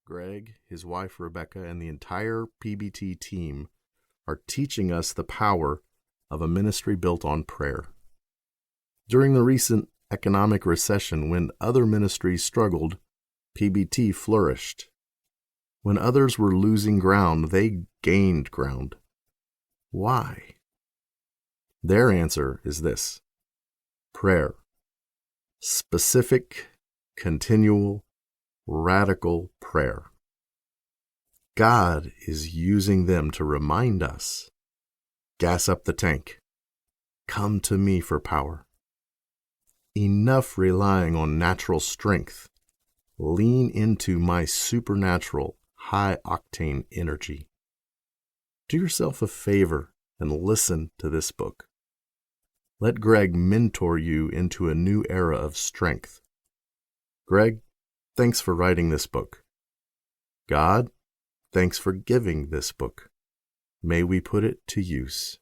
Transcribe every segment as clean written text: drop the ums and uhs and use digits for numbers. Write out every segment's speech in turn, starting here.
Greg, his wife Rebecca, and the entire PBT team are teaching us the power of a ministry built on prayer. During the recent economic recession, when other ministries struggled, PBT flourished. When others were losing ground, they gained ground. Why? Their answer is this: prayer. Specific, continual, radical prayer. God is using them to remind us, gas up the tank. Come to me for power. Enough relying on natural strength. Lean into my supernatural, high-octane energy. Do yourself a favor and listen to this book. Let Greg mentor you into a new era of strength. Greg, thanks for writing this book. God, thanks for giving this book. May we put it to use.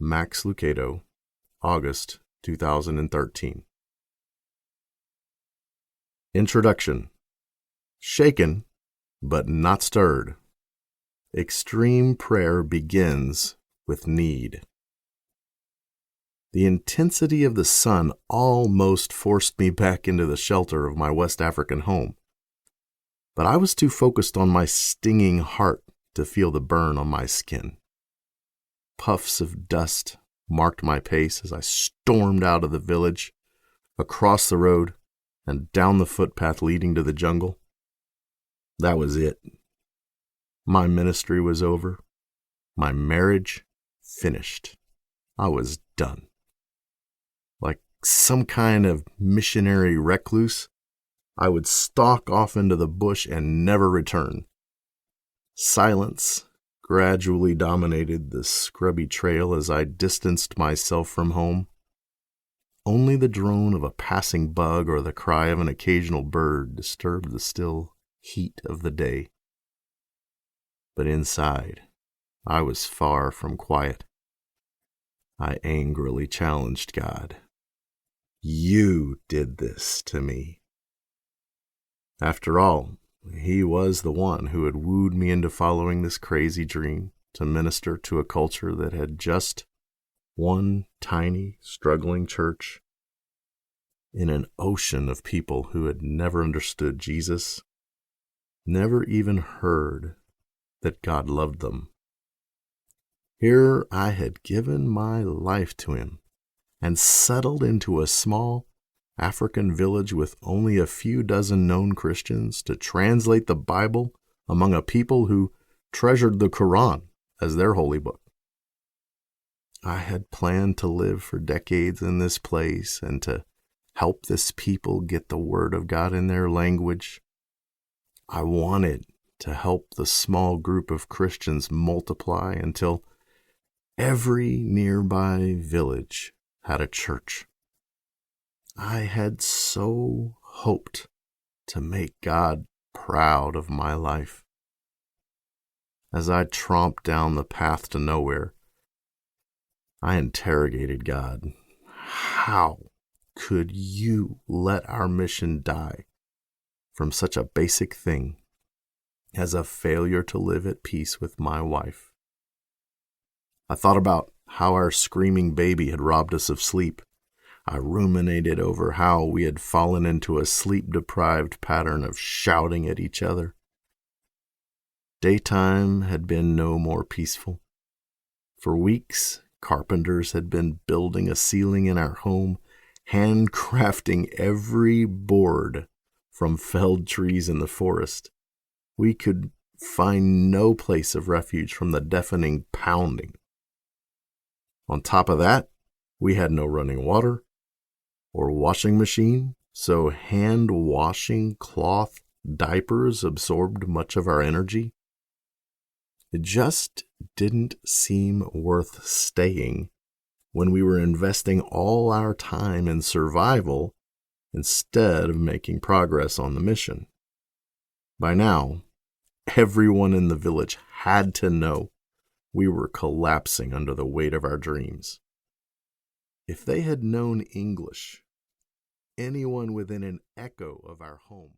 Max Lucado, August 2013. Introduction. Shaken, but not stirred. Extreme prayer begins with need. The intensity of the sun almost forced me back into the shelter of my West African home, but I was too focused on my stinging heart to feel the burn on my skin. Puffs of dust marked my pace as I stormed out of the village, across the road, and down the footpath leading to the jungle. That was it. My ministry was over. My marriage finished. I was done. Like some kind of missionary recluse, I would stalk off into the bush and never return. Silence gradually dominated the scrubby trail as I distanced myself from home. Only the drone of a passing bug or the cry of an occasional bird disturbed the still heat of the day. But inside, I was far from quiet. I angrily challenged God. You did this to me. After all, He was the one who had wooed me into following this crazy dream to minister to a culture that had just one tiny, struggling church in an ocean of people who had never understood Jesus, never even heard that God loved them. Here I had given my life to Him and settled into a small African village with only a few dozen known Christians to translate the Bible among a people who treasured the Quran as their holy book. I had planned to live for decades in this place and to help this people get the Word of God in their language. I wanted to help the small group of Christians multiply until every nearby village had a church. I had so hoped to make God proud of my life. As I tromped down the path to nowhere, I interrogated God. How could you let our mission die from such a basic thing as a failure to live at peace with my wife? I thought about how our screaming baby had robbed us of sleep. I ruminated over how we had fallen into a sleep-deprived pattern of shouting at each other. Daytime had been no more peaceful. For weeks, carpenters had been building a ceiling in our home, handcrafting every board from felled trees in the forest. We could find no place of refuge from the deafening pounding. On top of that, we had no running water or washing machine, so hand-washing cloth diapers absorbed much of our energy. It just didn't seem worth staying when we were investing all our time in survival instead of making progress on the mission. By now, everyone in the village had to know we were collapsing under the weight of our dreams. If they had known English, anyone within an echo of our home